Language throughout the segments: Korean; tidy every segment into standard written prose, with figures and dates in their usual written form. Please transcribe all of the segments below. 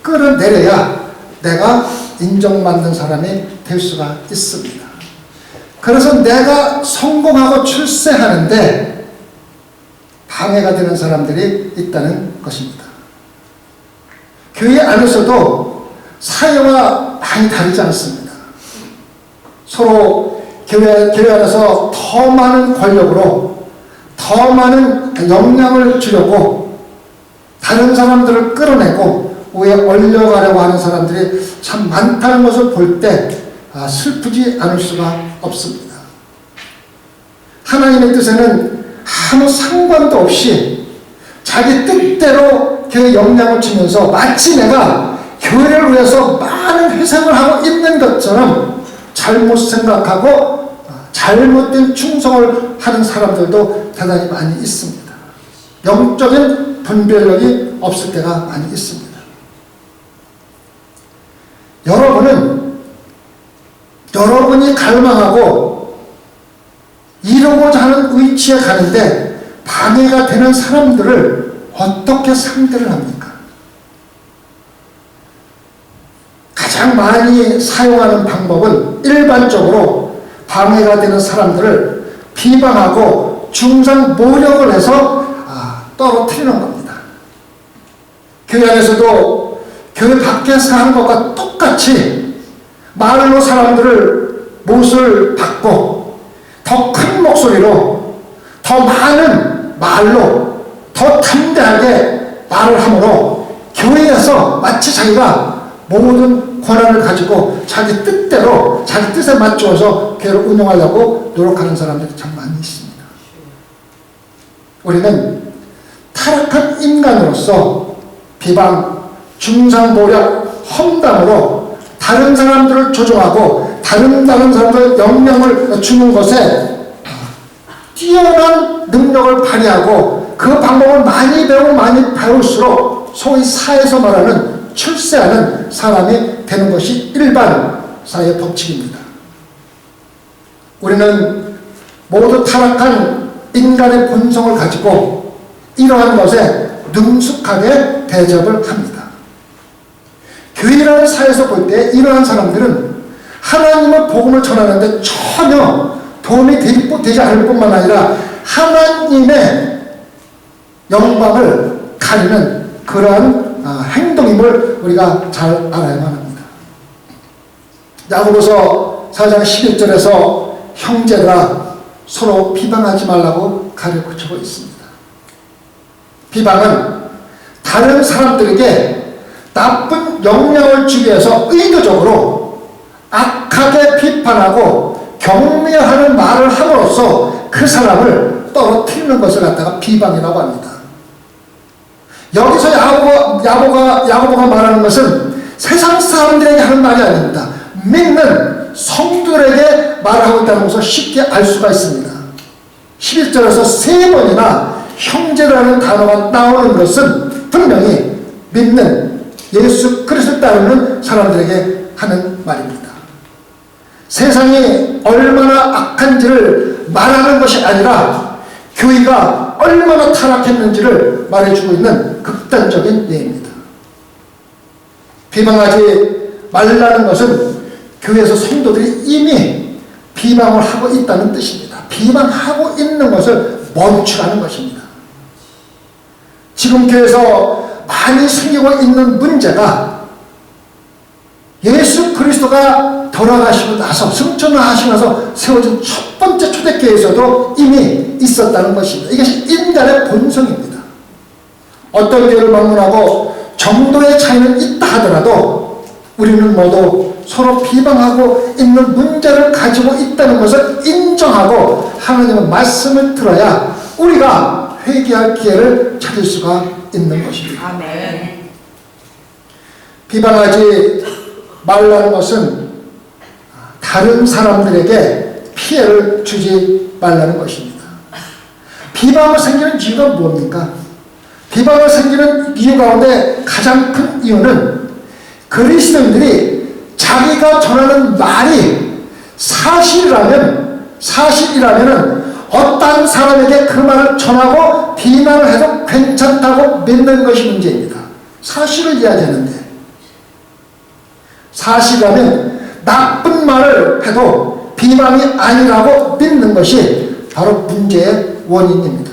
끌어내려야 내가 인정받는 사람이 될 수가 있습니다. 그래서 내가 성공하고 출세하는데 방해가 되는 사람들이 있다는 것입니다. 교회 안에서도 사회와 많이 다르지 않습니다. 서로 교회 안에서 더 많은 권력으로 더 많은 영향을 주려고 다른 사람들을 끌어내고 위에 올려가려고 하는 사람들이 참 많다는 것을 볼 때 슬프지 않을 수가 없습니다. 하나님의 뜻에는 아무 상관도 없이 자기 뜻대로 교회에 영향을 주면서 마치 내가 교회를 위해서 많은 희생을 하고 있는 것처럼 잘못 생각하고 잘못된 충성을 하는 사람들도 대단히 많이 있습니다. 영적인 분별력이 없을 때가 많이 있습니다. 여러분이 갈망하고 이루고자 하는 위치에 가는데 방해가 되는 사람들을 어떻게 상대를 합니까? 가장 많이 사용하는 방법은 일반적으로 방해가 되는 사람들을 비방하고 중상모략을 해서 떨어뜨리는 겁니다. 교회 안에서도 교회 밖에서 하는 것과 똑같이 말로 사람들을 못을 받고 더 큰 목소리로 더 많은 말로 더 담대하게 말을 하므로 교회에서 마치 자기가 모든 권한을 가지고 자기 뜻대로 자기 뜻에 맞추어서 교회를 운영하려고 노력하는 사람들이 참 많이 있습니다. 우리는 타락한 인간으로서 비방, 중상모략, 험담으로 다른 사람들을 조종하고 다른 사람들 영향을 주는 것에 뛰어난 능력을 발휘하고 그 방법을 많이 배우고 많이 배울수록 소위 사회에서 말하는 출세하는 사람이 되는 것이 일반 사회의 법칙입니다. 우리는 모두 타락한 인간의 본성을 가지고 이러한 것에 능숙하게 대접을 합니다. 교회라는 사회에서 볼 때 이러한 사람들은 하나님의 복음을 전하는데 전혀 도움이 되지 않을 뿐만 아니라 하나님의 영광을 가리는 그러한 행동임을 우리가 잘 알아야만 합니다. 야고보서 4장 11절에서 형제들아 서로 비방하지 말라고 가르치고 있습니다. 비방은 다른 사람들에게 나쁜 영향을 주기 위해서 의도적으로 악하게 비판하고 경멸하는 말을 함으로써 그 사람을 떨어뜨리는 것을 갖다가 비방이라고 합니다. 여기서 야고보가 말하는 것은 세상 사람들에게 하는 말이 아닙니다. 믿는 성도들에게 말하고 있다는 것을 쉽게 알 수가 있습니다. 11절에서 3번이나 형제라는 단어가 나오는 것은 분명히 믿는 예수 그리스도를 따르는 사람들에게 하는 말입니다. 세상이 얼마나 악한지를 말하는 것이 아니라 교회가 얼마나 타락했는지를 말해주고 있는 극단적인 예입니다. 비방하지 말라는 것은 교회에서 성도들이 이미 비방을 하고 있다는 뜻입니다. 비방하고 있는 것을 멈추라는 것입니다. 지금 교회에서 많이 생기고 있는 문제가 예수 그리스도가 돌아가시고 나서 승천을 하시고 나서 세워진 첫 번째 초대교회에서도 이미 있었다는 것입니다. 이것이 인간의 본성입니다. 어떤 교회를 방문하고 정도의 차이는 있다 하더라도 우리는 모두 서로 비방하고 있는 문제를 가지고 있다는 것을 인정하고 하나님의 말씀을 들어야 우리가 회개할 기회를 찾을 수가 있는 것입니다. 아멘. 비방하지 말라는 것은 다른 사람들에게 피해를 주지 말라는 것입니다. 비방을 생기는 이유가 뭡니까? 비방을 생기는 이유 가운데 가장 큰 이유는 그리스도인들이 자기가 전하는 말이 사실이라면 어떤 사람에게 그 말을 전하고 비난을 해도 괜찮다고 믿는 것이 문제입니다. 사실을 이야기하는데 사실이라면 나쁜 말을 해도 비방이 아니라고 믿는 것이 바로 문제의 원인입니다.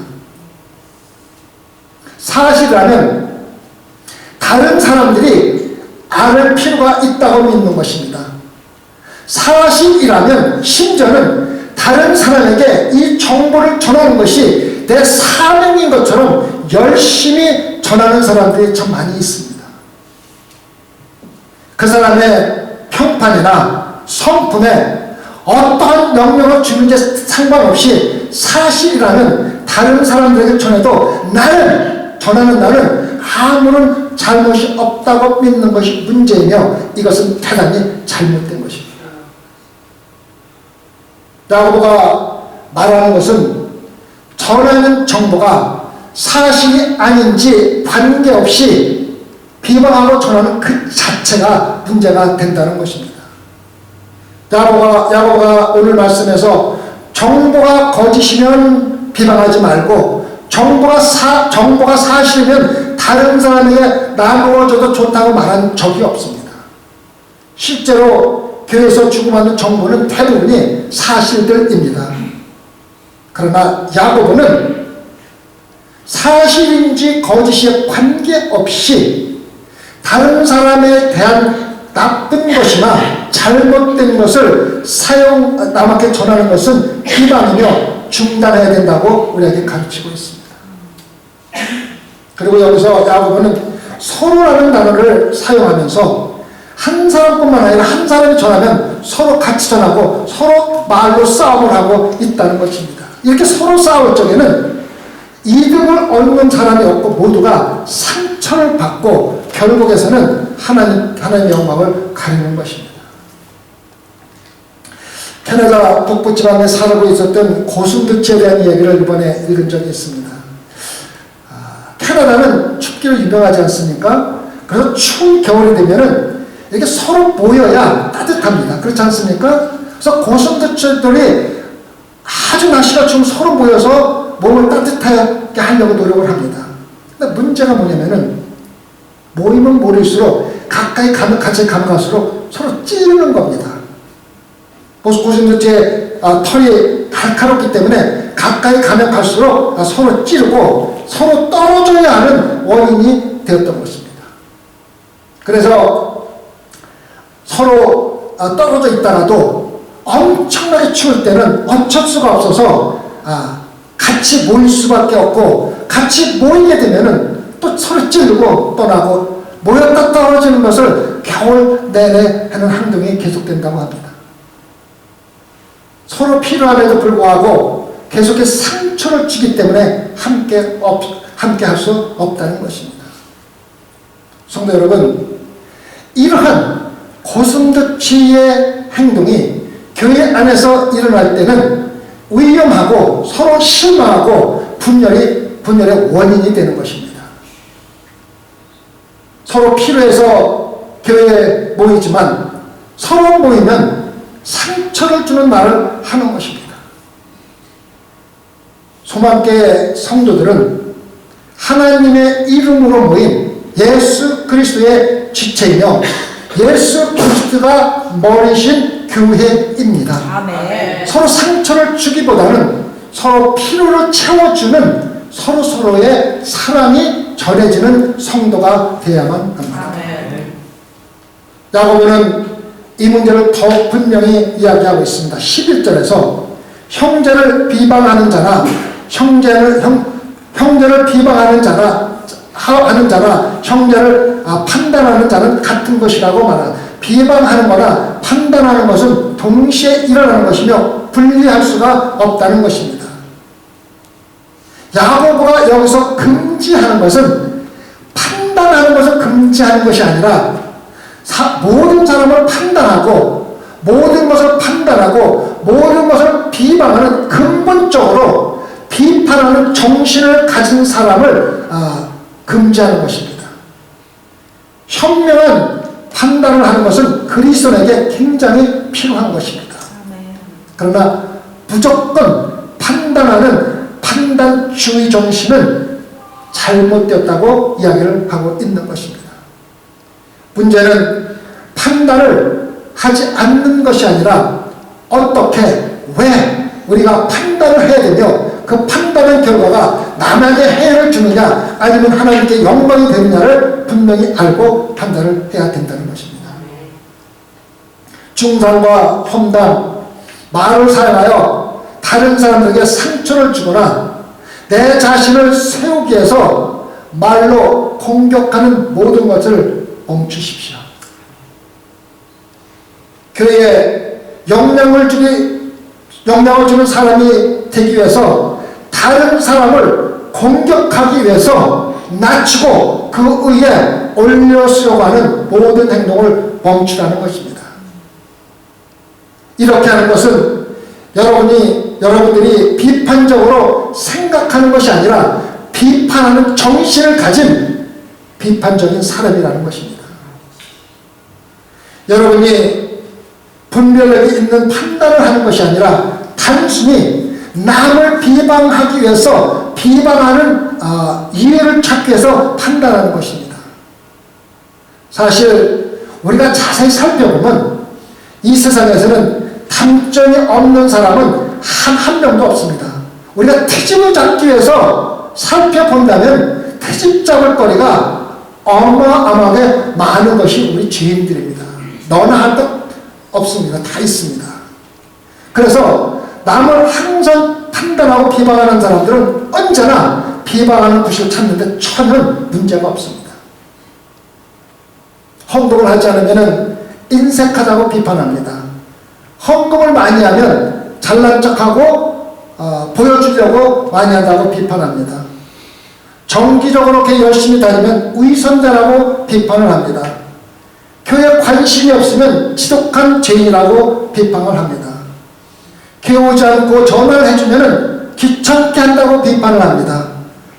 사실이라면 다른 사람들이 알 필요가 있다고 믿는 것입니다. 사실이라면 심지어는 다른 사람에게 이 정보를 전하는 것이 내 사명인 것처럼 열심히 전하는 사람들이 참 많이 있습니다. 그 사람의 평판이나 성품에 어떠한 명령을 주는지 상관없이 사실이라면 다른 사람들에게 전해도 전하는 나는 아무런 잘못이 없다고 믿는 것이 문제이며 이것은 대단히 잘못된 것입니다. 야고보가 말하는 것은 전하는 정보가 사실이 아닌지 관계없이 비방하고 전하는 그 자체가 문제가 된다는 것입니다. 야고보가 오늘 말씀에서 정보가 거짓이면 비방하지 말고 정보가 사실이면 다른 사람에게 나누어줘도 좋다고 말한 적이 없습니다. 실제로 교회에서 주고받는 정보는 대부분이 사실들입니다. 그러나 야고보는 사실인지 거짓에 관계없이 다른 사람에 대한 나쁜 것이나 잘못된 것을 남에게 전하는 것은 비방이며 중단해야 된다고 우리에게 가르치고 있습니다. 그리고 여기서 야고보는 서로라는 단어를 사용하면서 한 사람뿐만 아니라 한 사람이 전하면 서로 같이 전하고 서로 말로 싸움을 하고 있다는 것입니다. 이렇게 서로 싸울 적에는 이득을 얻는 사람이 없고 모두가 상처를 받고 결국에서는 하나님의 영광을 가리는 것입니다. 캐나다 북부 지방에 살고 있었던 고슴도치에 대한 얘기를 이번에 읽은 적이 있습니다. 캐나다는 춥기로 유명하지 않습니까? 그래서 추운 겨울이 되면은 이렇게 서로 모여야 따뜻합니다. 그렇지 않습니까? 그래서 고슴도치들이 아주 날씨가 추우면 서로 모여서 몸을 따뜻하게 하려고 노력을 합니다. 근데 문제가 뭐냐면은 모이면 모일수록 같이 가면 갈수록 서로 찌르는 겁니다. 고슴도치의 털이 날카롭기 때문에 가까이 가면 갈수록 서로 찌르고 서로 떨어져야 하는 원인이 되었던 것입니다. 그래서 서로 떨어져 있다가도 엄청나게 추울 때는 어쩔 수가 없어서 같이 모일 수밖에 없고 같이 모이게 되면은 또 서로 찌르고 떠나고 모였다 떨어지는 것을 겨울 내내 하는 행동이 계속된다고 합니다. 서로 필요함에도 불구하고 계속해서 상처를 주기 때문에 함께 할 수 없다는 것입니다. 성도 여러분, 이러한 고슴도치의 행동이 교회 안에서 일어날 때는 위험하고 서로 실망하고 분열의 원인이 되는 것입니다. 서로 필요해서 교회에 모이지만 서로 모이면 상처를 주는 말을 하는 것입니다. 소망교회 성도들은 하나님의 이름으로 모인 예수 그리스도의 지체이며 예수 그리스도가 머리신 교회입니다. 아멘. 서로 상처를 주기보다는 서로 필요를 채워주는 서로의 사랑이 전해지는 성도가 되어야만 합니다. 아멘. 야고보는 이 문제를 더욱 분명히 이야기하고 있습니다. 11절에서 형제를 비방하는 자나 형제를 비방하는 자나 형제를 판단하는 자는 같은 것이라고 말합니다. 비방하는 거나 판단하는 것은 동시에 일어나는 것이며 분리할 수가 없다는 것입니다. 야고보가 여기서 금지하는 것은 판단하는 것을 금지하는 것이 아니라 모든 사람을 판단하고 모든 것을 비방하는 근본적으로 비판하는 정신을 가진 사람을 금지하는 것입니다. 현명한 판단을 하는 것은 그리스도인에게 굉장히 필요한 것입니다. 그러나 무조건 판단하는 판단주의 정신은 잘못되었다고 이야기를 하고 있는 것입니다. 문제는 판단을 하지 않는 것이 아니라 어떻게, 왜 우리가 판단을 해야 되며 그 판단의 결과가 남에게 해를 주느냐 아니면 하나님께 영광이 되느냐를 분명히 알고 판단을 해야 된다는 것입니다. 중상과 험담, 말을 사용하여 다른 사람들에게 상처를 주거나 내 자신을 세우기 위해서 말로 공격하는 모든 것을 멈추십시오. 교회에 영향을 주는 사람이 되기 위해서 다른 사람을 공격하기 위해서 낮추고 그 위에 올려쓰려고 하는 모든 행동을 멈추라는 것입니다. 이렇게 하는 것은 여러분들이 비판적으로 생각하는 것이 아니라 비판하는 정신을 가진 비판적인 사람이라는 것입니다. 여러분이 분별력이 있는 판단을 하는 것이 아니라 단순히 남을 비방하기 위해서 비방하는 이유를 찾기 위해서 판단하는 것입니다. 사실 우리가 자세히 살펴보면 이 세상에서는 단점이 없는 사람은 한 명도 없습니다. 우리가 트집을 잡기 위해서 살펴본다면 트집 잡을 거리가 어마어마하게 많은 것이 우리 죄인들입니다. 너나 할 것 없습니다. 다 있습니다. 그래서 남을 항상 판단하고 비방하는 사람들은 언제나 비방하는 구실을 찾는데 전혀 문제가 없습니다. 헌금을 하지 않으면 인색하다고 비판합니다. 헌금을 많이 하면 잘난 척하고 보여주려고 많이 한다고 비판합니다. 정기적으로 이렇게 열심히 다니면 위선자라고 비판을 합니다. 교회에 관심이 없으면 지독한 죄인이라고 비판을 합니다. 교회 오지 않고 전화를 해주면 귀찮게 한다고 비판을 합니다.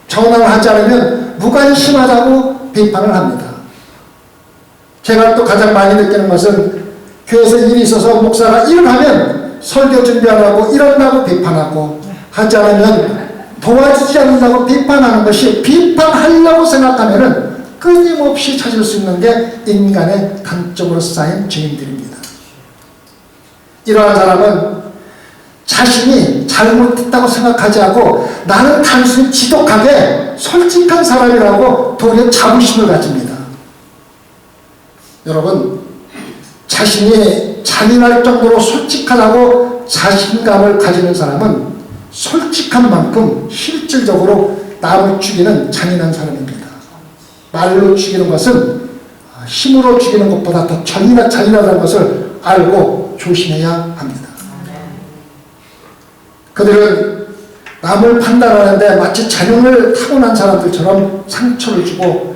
전화를 하지 않으면 무관심하다고 비판을 합니다. 제가 또 가장 많이 느끼는 것은 교회에서 일이 있어서 목사가 일을 하면 설교 준비 안 하고 이런다고 비판하고 하지 않으면 도와주지 않는다고 비판하는 것이 비판하려고 생각하면 끊임없이 찾을 수 있는 게 인간의 단적으로 쌓인 죄인들입니다. 이러한 사람은 자신이 잘못했다고 생각하지 않고 나는 단순히 지독하게 솔직한 사람이라고 도리어 자부심을 가집니다. 여러분, 자신이 잔인할 정도로 솔직하다고 자신감을 가지는 사람은 솔직한 만큼 실질적으로 남을 죽이는 잔인한 사람입니다. 말로 죽이는 것은 힘으로 죽이는 것보다 더 잔인하다는 것을 알고 조심해야 합니다. 그들은 남을 판단하는데 마치 자녀를 타고난 사람들처럼 상처를 주고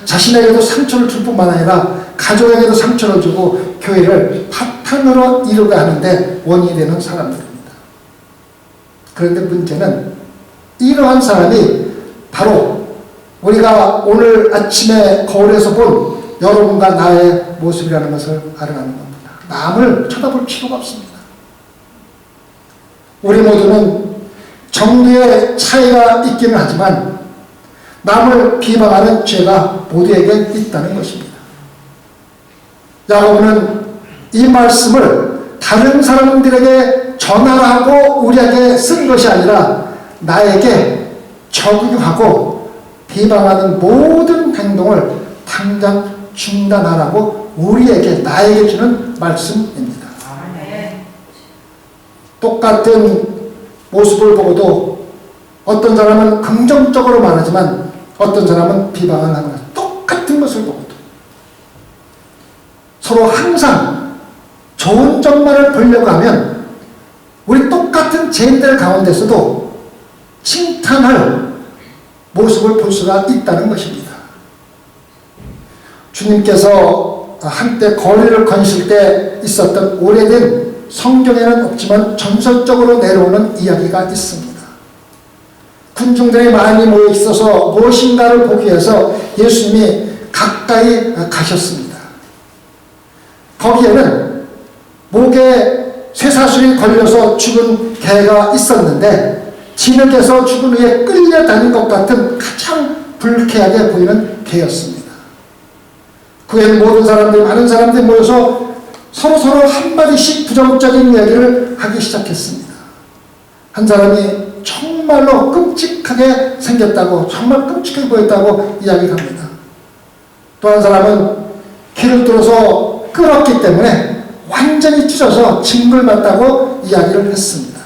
자신에게도 상처를 줄 뿐만 아니라 가족에게도 상처를 주고 교회를 파탄으로 이루게 하는데 원인이 되는 사람들입니다. 그런데 문제는 이러한 사람이 바로 우리가 오늘 아침에 거울에서 본 여러분과 나의 모습이라는 것을 알아가는 겁니다. 남을 쳐다볼 필요가 없습니다. 우리 모두는 정도의 차이가 있기는 하지만 남을 비방하는 죄가 모두에게 있다는 것입니다. 야고보는 이 말씀을 다른 사람들에게 전하라고 우리에게 쓴 것이 아니라 나에게 적용하고 비방하는 모든 행동을 당장 중단하라고 나에게 주는 말씀입니다. 똑같은 모습을 보고도 어떤 사람은 긍정적으로 말하지만 어떤 사람은 비방을 하는 것. 똑같은 것을 보고도 서로 항상 좋은 점만을 보려고 하면 우리 똑같은 죄인들 가운데서도 칭찬할 모습을 볼 수가 있다는 것입니다. 주님께서 한때 거리를 거니실 때 있었던 오래된 성경에는 없지만 전설적으로 내려오는 이야기가 있습니다. 군중들이 많이 모여 있어서 무엇인가를 보기 위해서 예수님이 가까이 가셨습니다. 거기에는 목에 쇠사슬이 걸려서 죽은 개가 있었는데 진흙에서 죽은 후에 끌려다닌 것 같은 가장 불쾌하게 보이는 개였습니다. 그의 모든 사람들이, 많은 사람들이 모여서 서로 한마디씩 부정적인 이야기를 하기 시작했습니다. 한 사람이 정말로 끔찍하게 생겼다고, 정말 끔찍하게 보였다고 이야기를 합니다. 또 한 사람은 길을 뚫어서 끌었기 때문에 완전히 찢어서 징글맞다고 이야기를 했습니다.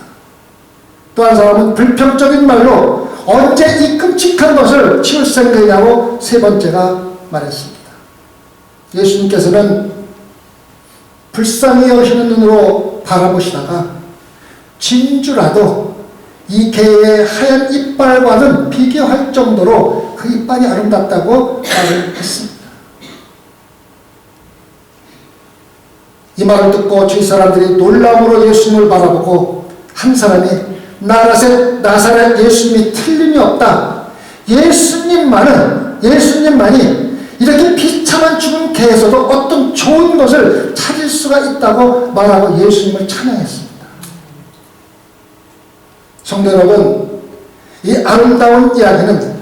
또 한 사람은 불평적인 말로 언제 이 끔찍한 것을 치울 생각이냐고 세 번째가 말했습니다. 예수님께서는 불쌍히 여기시는 눈으로 바라보시다가 진주라도 이 개의 하얀 이빨과는 비교할 정도로 그 이빨이 아름답다고 말을 했습니다. 이 말을 듣고 주위 사람들이 놀라움으로 예수님을 바라보고 한 사람이 나사렛 예수님이 틀림이 없다. 예수님만이 이렇게 비참한 죽은 개에서도 어떤 좋은 것을 찾을 수가 있다고 말하고 예수님을 찬양했습니다. 성도 여러분, 이 아름다운 이야기는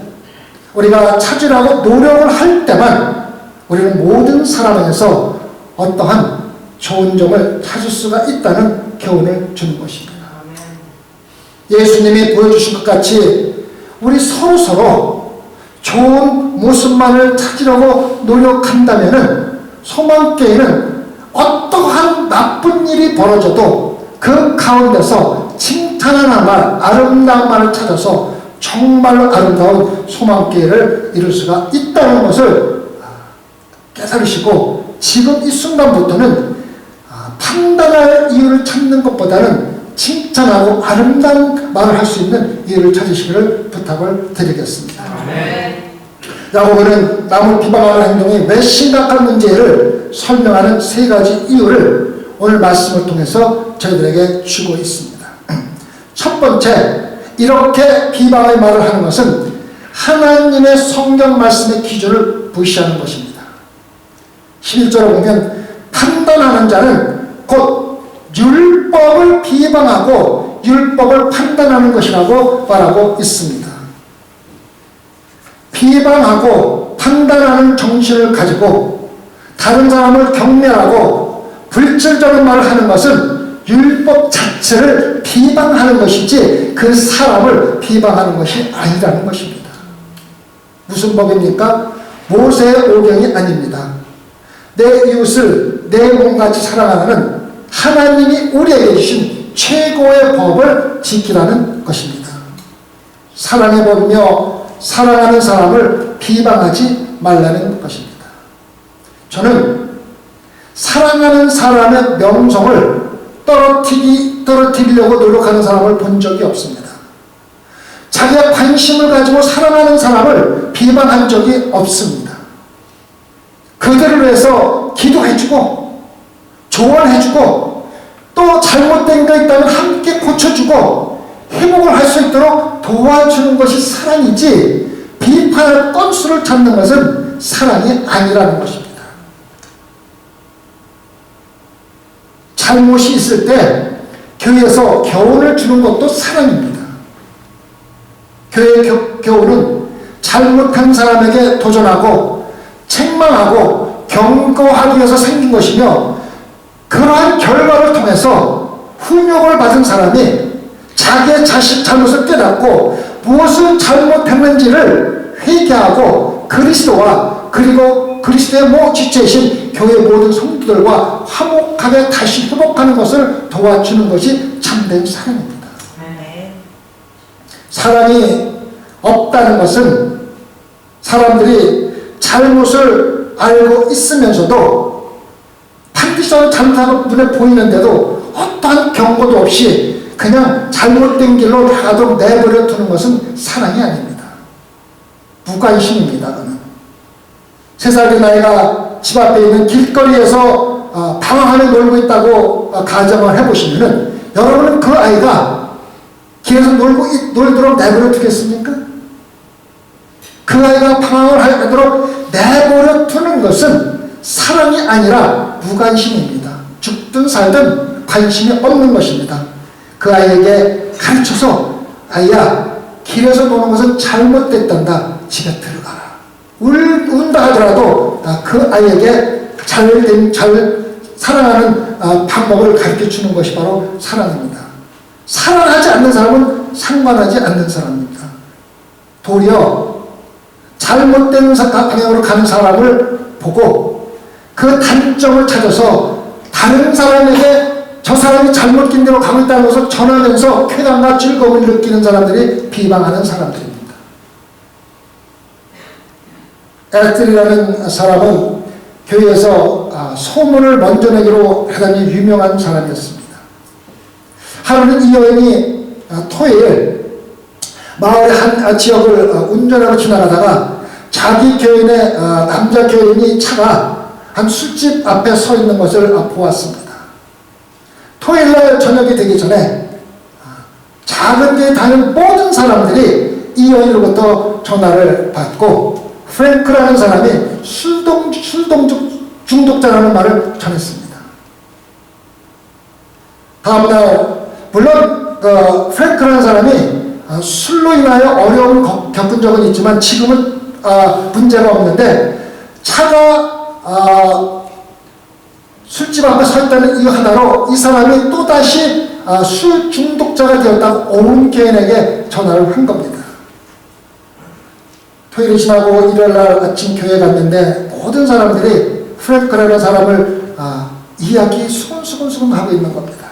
우리가 찾으려고 노력을 할 때만 우리는 모든 사람에게서 어떠한 좋은 점을 찾을 수가 있다는 교훈을 주는 것입니다. 예수님이 보여주신 것 같이 우리 서로 좋은 모습만을 찾으려고 노력한다면 소망교회는 어떠한 나쁜 일이 벌어져도 그 가운데서 칭찬하는 말, 아름다운 말을 찾아서 정말로 아름다운 소망교회를 이룰 수가 있다는 것을 깨달으시고 지금 이 순간부터는 판단할 이유를 찾는 것보다는 칭찬하고 아름다운 말을 할 수 있는 이유를 찾으시기를 부탁을 드리겠습니다. 야고보는 남을 비방하는 행동이 왜 심각한 문제를 설명하는 세 가지 이유를 오늘 말씀을 통해서 저희들에게 주고 있습니다. 첫 번째, 이렇게 비방의 말을 하는 것은 하나님의 성경 말씀의 기준을 무시하는 것입니다. 11절에 보면 판단하는 자는 곧 율법을 비방하고 율법을 판단하는 것이라고 말하고 있습니다. 비방하고 판단하는 정신을 가지고 다른 사람을 경멸하고 불철적인 말을 하는 것은 율법 자체를 비방하는 것이지 그 사람을 비방하는 것이 아니라는 것입니다. 무슨 법입니까? 모세의 오경이 아닙니다. 내 이웃을 내 몸같이 사랑하는 하나님이 우리에게 주신 최고의 법을 지키라는 것입니다. 사랑의 법이며 사랑하는 사람을 비방하지 말라는 것입니다. 저는 사랑하는 사람의 명성을 떨어뜨리려고 노력하는 사람을 본 적이 없습니다. 자기가 관심을 가지고 사랑하는 사람을 비방한 적이 없습니다. 그들을 위해서 기도해주고 조언해주고 또 잘못된 거 있다면 함께 고쳐주고 회복을 할 수 있도록 도와주는 것이 사랑이지 비판할 건수를 찾는 것은 사랑이 아니라는 것입니다. 잘못이 있을 때 교회에서 교훈을 주는 것도 사랑입니다. 교회의 교훈은 잘못한 사람에게 도전하고 책망하고 경고하기 위해서 생긴 것이며 그러한 결과를 통해서 훈육을 받은 사람이 자기의 잘못을 깨닫고 무엇을 잘못했는지를 회개하고 그리스도와 그리고 그리스도의 지체이신 교회 모든 성도들과 화목하게 다시 회복하는 것을 도와주는 것이 참된 사랑입니다. 사랑이 없다는 것은 사람들이 잘못을 알고 있으면서도 반드시 잘못하는 눈에 보이는데도 어떠한 경고도 없이 그냥 잘못된 길로 가도록 내버려 두는 것은 사랑이 아닙니다. 무관심입니다. 그는 3살 나이가 집 앞에 있는 길거리에서 방 안에 놀고 있다고 가정을 해보시면은 여러분은 그 아이가 길에서 놀도록 내버려 두겠습니까? 그 아이가 방황을 하도록 내버려 두는 것은 사랑이 아니라 무관심입니다. 죽든 살든 관심이 없는 것입니다. 그 아이에게 가르쳐서 아이야 길에서 노는 것은 잘못됐단다. 집에 들어가라. 운다 하더라도 그 아이에게 잘 사랑하는 방법을 가르쳐 주는 것이 바로 사랑입니다. 사랑하지 않는 사람은 상관하지 않는 사람입니다. 도리어 잘못된 방향으로 가는 사람을 보고 그 단점을 찾아서 다른 사람에게 저 사람이 잘못된 대로 가고 있다는 것을 전하면서 쾌감과 즐거움을 느끼는 사람들이 비방하는 사람들입니다. 에스겔이라는 사람은 교회에서 소문을 먼저 내기로 대단히 유명한 사람이었습니다. 하루는 이 여인이 토요일 마을의 한 지역을 운전하고 지나가다가 자기 교인의 남자 교인이 차가 한 술집 앞에 서 있는 것을 보았습니다. 토요일날 저녁이 되기 전에 작은 교회 다니는 모든 사람들이 이 여인으로부터 전화를 받고 프랭크라는 사람이 술 중독자라는 말을 전했습니다. 다음날 물론 프랭크라는 사람이 술로 인하여 어려움을 겪은 적은 있지만 지금은 문제가 없는데 차가 술집 앞에 서 있다는 이유 하나로 이 사람이 또다시 술 중독자가 되었다고 온 교인에게 전화를 한 겁니다. 토요일이 지나고 일요일날 아침 교회에 갔는데 모든 사람들이 프랭크라는 사람을 이야기 수근수근 하고 있는 겁니다.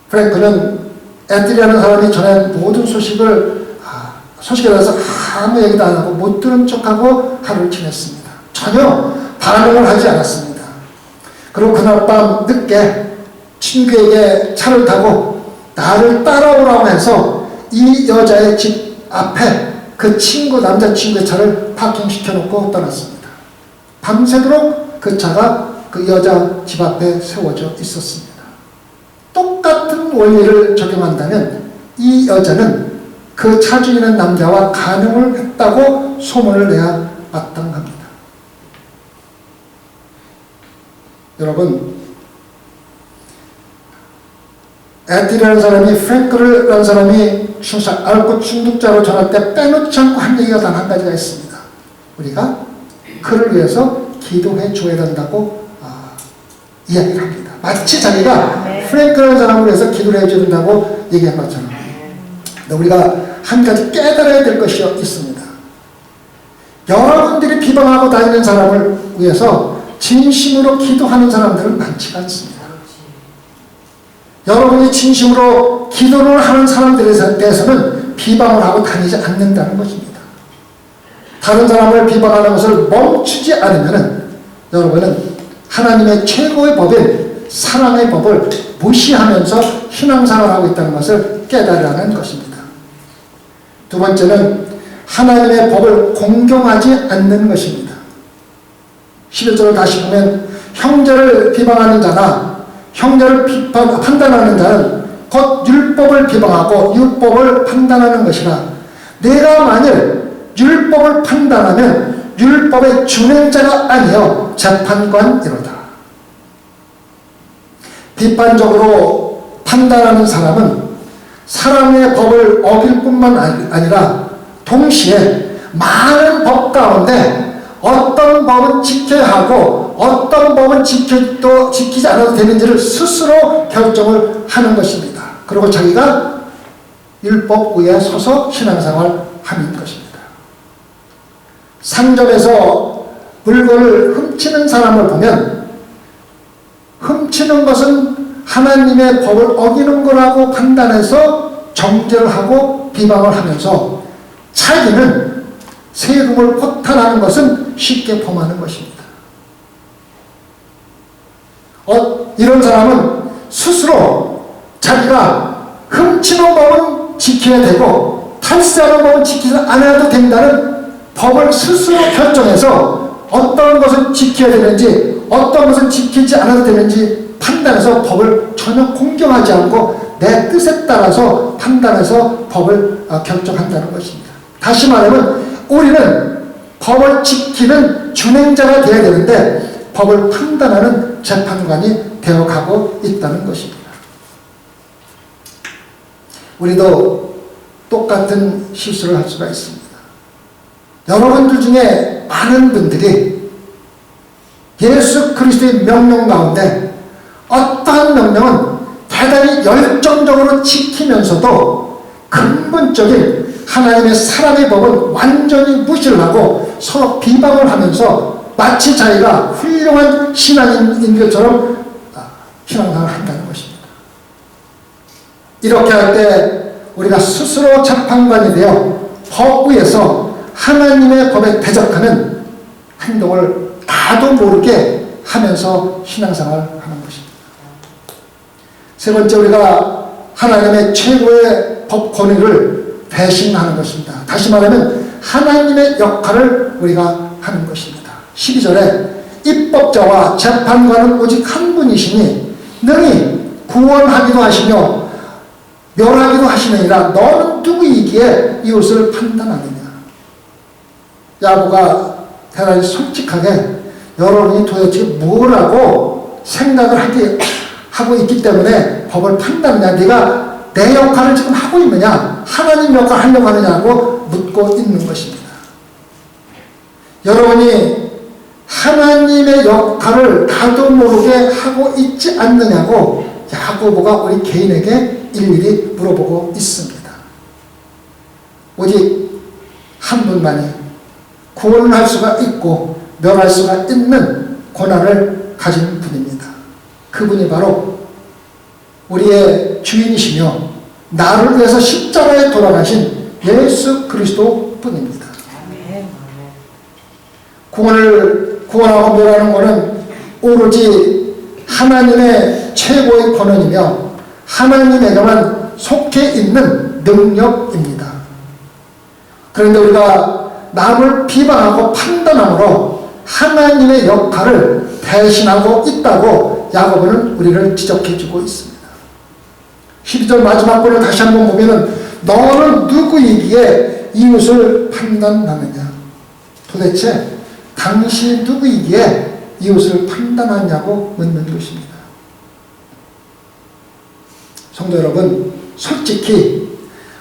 프랭크는 에스겔이라는 사람이 전한 모든 소식에 대해서 아무 얘기도 안 하고 못 들은 척하고 하루를 지냈습니다. 전혀 반응을 하지 않았습니다. 그리고 그날 밤 늦게 친구에게 차를 타고 나를 따라오라고 해서 이 여자의 집 앞에 그 남자친구의 차를 파킹시켜놓고 떠났습니다. 밤새도록 그 차가 그 여자 집 앞에 세워져 있었습니다. 똑같은 원리를 적용한다면 이 여자는 그 차 주인은 남자와 간음을 했다고 소문을 내야 마땅합니다. 여러분, 에스겔이라는 사람이 프랭크라는 사람이 알코올 중독자로 전할 때 빼놓지 않고 한 얘기가 단 한 가지가 있습니다. 우리가 그를 위해서 기도해 줘야 된다고 이야기를 합니다. 마치 자기가 프랭크라는 사람을 위해서 기도를 해줘야 된다고 얘기한 것처럼. 우리가 한 가지 깨달아야 될 것이 있습니다. 여러분들이 비방하고 다니는 사람을 위해서 진심으로 기도하는 사람들은 많지가 않습니다. 여러분이 진심으로 기도를 하는 사람들에 대해서는 비방을 하고 다니지 않는다는 것입니다. 다른 사람을 비방하는 것을 멈추지 않으면 여러분은 하나님의 최고의 법인 사랑의 법을 무시하면서 신앙생활을 하고 있다는 것을 깨달으라는 것입니다. 두 번째는 하나님의 법을 공경하지 않는 것입니다. 11절을 다시 보면 형제를 비방하는 자나 형제를 판단하는 자는 곧 율법을 비방하고 율법을 판단하는 것이라. 내가 만일 율법을 판단하면 율법의 준행자가 아니여 재판관이로다. 비판적으로 판단하는 사람은 사랑의 법을 어길 뿐만 아니라 동시에 많은 법 가운데 어떤 법은 지켜야 하고 어떤 법은 지키지 않아도 되는지를 스스로 결정을 하는 것입니다. 그리고 자기가 율법 위에 서서 신앙생활 하는 것입니다. 상점에서 물건을 훔치는 사람을 보면 훔치는 것은 하나님의 법을 어기는 거라고 판단해서 정죄를 하고 비방을 하면서 자기는 세금을 포탈하는 것은 쉽게 범하는 것입니다. 이런 사람은 스스로 자기가 훔치는 법은 지켜야 되고 탈세하는 법은 지키지 않아도 된다는 법을 스스로 결정해서 어떤 것은 지켜야 되는지 어떤 것은 지키지 않아도 되는지 판단해서 법을 전혀 공경하지 않고 내 뜻에 따라서 판단해서 법을 결정한다는 것입니다. 다시 말하면 우리는 법을 지키는 준행자가 되어야 되는데 법을 판단하는 재판관이 되어가고 있다는 것입니다. 우리도 똑같은 실수를 할 수가 있습니다. 여러분들 중에 많은 분들이 예수 그리스도의 명령 가운데 어떠한 명령은 대단히 열정적으로 지키면서도 근본적인 하나님의 사랑의 법은 완전히 무시를 하고 서로 비방을 하면서 마치 자기가 훌륭한 신앙인인 것처럼 신앙생활을 한다는 것입니다. 이렇게 할 때 우리가 스스로 재판관이 되어 법 위에서 하나님의 법에 대적하는 행동을 나도 모르게 하면서 신앙생활을 하는 것입니다. 세 번째, 우리가 하나님의 최고의 법 권위를 배신하는 것입니다. 다시 말하면 하나님의 역할을 우리가 하는 것입니다. 12절에 입법자와 재판관은 오직 한 분이시니 능히 구원하기도 하시며 멸하기도 하시느니라. 너는 누구이기에 이웃을 판단하느냐. 야고보가 대단히 솔직하게 여러분이 도대체 뭐라고 생각을 하고 있기 때문에 법을 판단하느냐, 네가 내 역할을 지금 하고 있느냐, 하나님 역할을 하려고 하느냐고 묻고 있는 것입니다. 여러분이 하나님의 역할을 나도 모르게 하고 있지 않느냐고 야고보가 우리 개인에게 일일이 물어보고 있습니다. 오직 한 분만이 구원을 할 수가 있고 멸할 수가 있는 권한을 가진 분입니다. 그분이 바로 우리의 주인이시며 나를 위해서 십자가에 돌아가신 예수 그리스도 뿐입니다. 구원하고 멸하는 것은 오로지 하나님의 최고의 권한이며 하나님에게만 속해 있는 능력입니다. 그런데 우리가 남을 비방하고 판단함으로 하나님의 역할을 대신하고 있다고 야고보는 우리를 지적해주고 있습니다. 12절 마지막 부분을 다시 한번 보면은 너는 누구이기에 이웃을 판단하느냐. 도대체 당신이 누구이기에 이웃을 판단하냐고 묻는 것입니다. 성도 여러분, 솔직히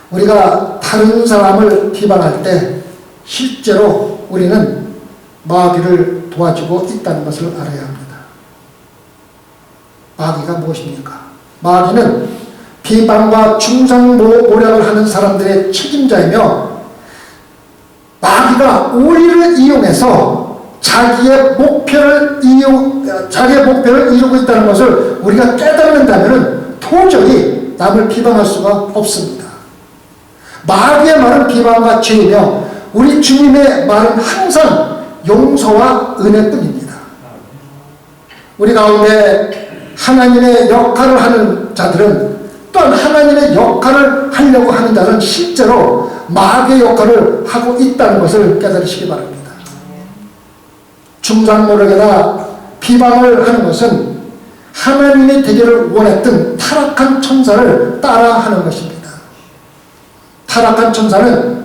우리가 다른 사람을 비방할 때 실제로 우리는 마귀를 도와주고 있다는 것을 알아야 합니다. 마귀가 무엇입니까? 마귀는 비방과 중상모략을 하는 사람들의 책임자이며 마귀가 우리를 이용해서 자기의 목표를 이루고 있다는 것을 우리가 깨닫는다면 도저히 남을 비방할 수가 없습니다. 마귀의 말은 비방과 죄이며 우리 주님의 말은 항상 용서와 은혜뿐입니다. 우리 가운데 하나님의 역할을 하는 자들은 또한 하나님의 역할을 하려고 하는 자는 실제로 마귀의 역할을 하고 있다는 것을 깨달으시기 바랍니다. 중상모략이나 비방을 하는 것은 하나님의 되기를 원했던 타락한 천사를 따라하는 것입니다. 타락한 천사는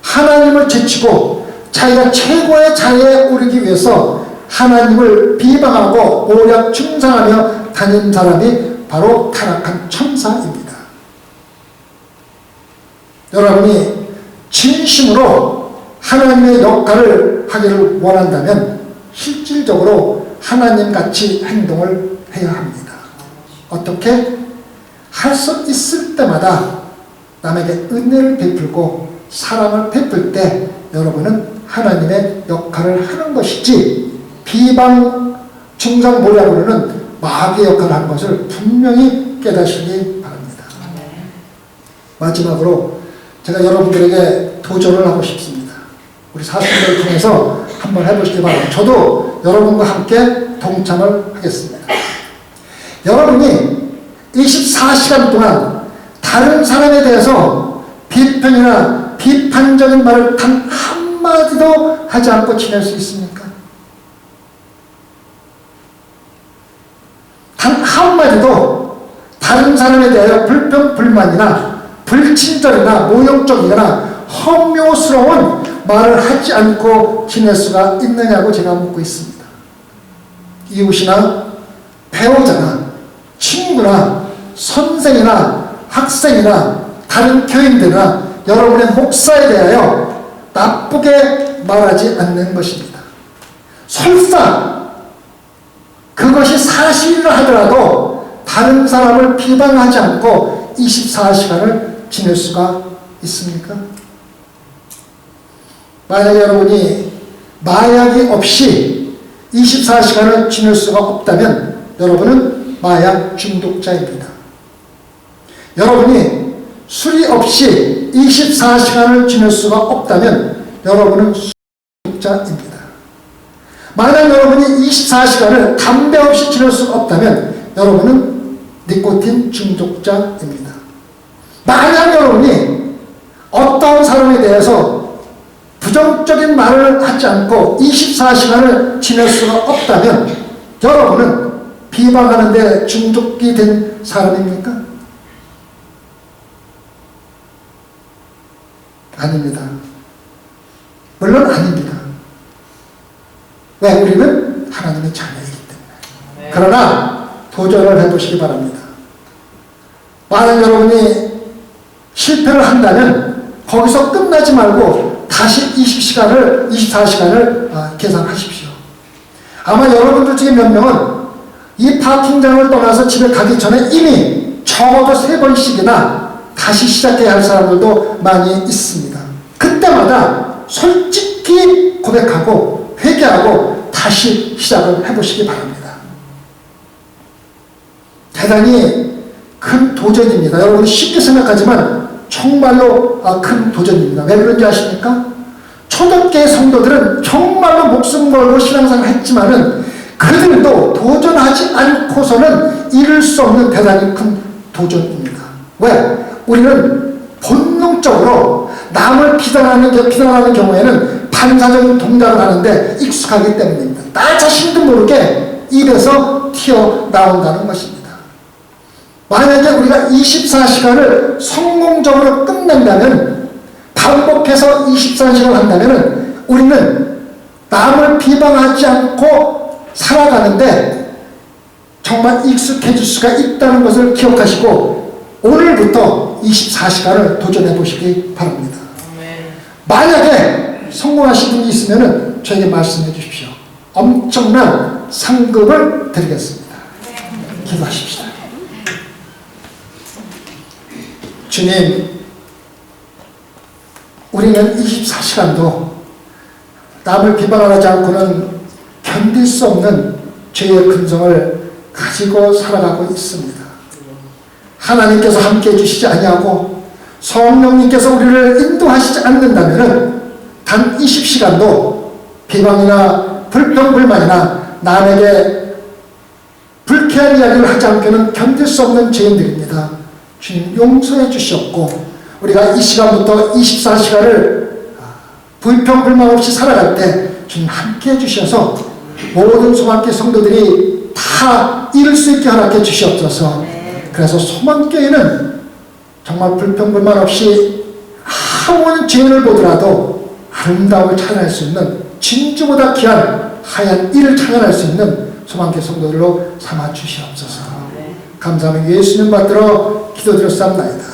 하나님을 제치고 자기가 최고의 자리에 오르기 위해서 하나님을 비방하고 오략 중상하며 다닌 사람이 바로 타락한 천사입니다. 여러분이 진심으로 하나님의 역할을 하기를 원한다면 실질적으로 하나님같이 행동을 해야 합니다. 어떻게? 할 수 있을 때마다 남에게 은혜를 베풀고 사랑을 베풀 때 여러분은 하나님의 역할을 하는 것이지 비방, 중상모략으로는 마귀의 역할을 하는 것을 분명히 깨닫시기 바랍니다. 마지막으로 제가 여러분들에게 도전을 하고 싶습니다. 우리 사순절을 통해서 한번 해보시기 바랍니다. 저도 여러분과 함께 동참을 하겠습니다. 여러분이 24시간 동안 다른 사람에 대해서 비평이나 비판적인 말을 단 한마디도 하지 않고 지낼 수 있습니까? 단 한마디도 다른 사람에 대하여 불평, 불만이나 불친절이나 모욕적이거나 허묘스러운 말을 하지 않고 지낼 수가 있느냐고 제가 묻고 있습니다. 이웃이나 배우자나 친구나 선생이나 학생이나 다른 교인들이나 여러분의 목사에 대하여 나쁘게 말하지 않는 것입니다. 설사 그것이 사실이라 하더라도 다른 사람을 비방하지 않고 24시간을 지낼 수가 있습니까? 만약에 여러분이 마약이 없이 24시간을 지낼 수가 없다면 여러분은 마약 중독자입니다. 여러분이 술이 없이 24시간을 지낼 수가 없다면 여러분은 술 중독자입니다. 만약 여러분이 24시간을 담배 없이 지낼 수가 없다면 여러분은 니코틴 중독자입니다. 만약 여러분이 어떤 사람에 대해서 부정적인 말을 하지 않고 24시간을 지낼 수가 없다면 여러분은 비방하는 데 중독이 된 사람입니까? 아닙니다. 물론 아닙니다. 왜? 우리는 하나님의 자녀이기 때문에. 그러나 도전을 해보시기 바랍니다. 만약 여러분이 실패를 한다면 거기서 끝나지 말고 다시 24시간을 계산하십시오. 아마 여러분들 중에 몇 명은 이 파킹장을 떠나서 집에 가기 전에 이미 적어도 3번씩이나 다시 시작해야 할 사람들도 많이 있습니다. 그때마다 솔직히 고백하고 회개하고 다시 시작을 해보시기 바랍니다. 대단히 큰 도전입니다. 여러분이 쉽게 생각하지만 정말로 큰 도전입니다. 왜 그런지 아십니까? 초대교회 성도들은 정말로 목숨 걸고 신앙생활을 했지만은 그들도 도전하지 않고서는 이룰 수 없는 대단히 큰 도전입니다. 왜? 우리는 본능적으로 남을 비난하는 경우에는 반사적인 동작을 하는데 익숙하기 때문입니다. 나 자신도 모르게 입에서 튀어나온다는 것입니다. 만약에 우리가 24시간을 성공적으로 끝낸다면, 반복해서 24시간을 한다면 우리는 남을 비방하지 않고 살아가는데 정말 익숙해질 수가 있다는 것을 기억하시고 오늘부터 24시간을 도전해 보시기 바랍니다. 만약에 성공하신 분이 있으면 저에게 말씀해 주십시오. 엄청난 상급을 드리겠습니다. 기도하십시다. 주님, 우리는 24시간도 남을 비방하지 않고는 견딜 수 없는 죄의 근성을 가지고 살아가고 있습니다. 하나님께서 함께해 주시지 아니하고 성령님께서 우리를 인도하시지 않는다면 단 20시간도 비방이나 불평불만이나 남에게 불쾌한 이야기를 하지 않고는 견딜 수 없는 죄인들입니다. 주님 용서해 주시옵고 우리가 이 시간부터 24시간을 불평불만 없이 살아갈 때 주님 함께해 주셔서 모든 소망교회 성도들이 다 이룰 수 있게 허락해 주시옵소서. 그래서 소망교회는 정말 불평불만 없이 아무런 죄를 보더라도 아름다움을 찬양할 수 있는 진주보다 귀한 하얀 이를 찬양할 수 있는 소망교회 성도들로 삼아 주시옵소서. 감사하며 예수님 받들어 기도드렸사옵나이다.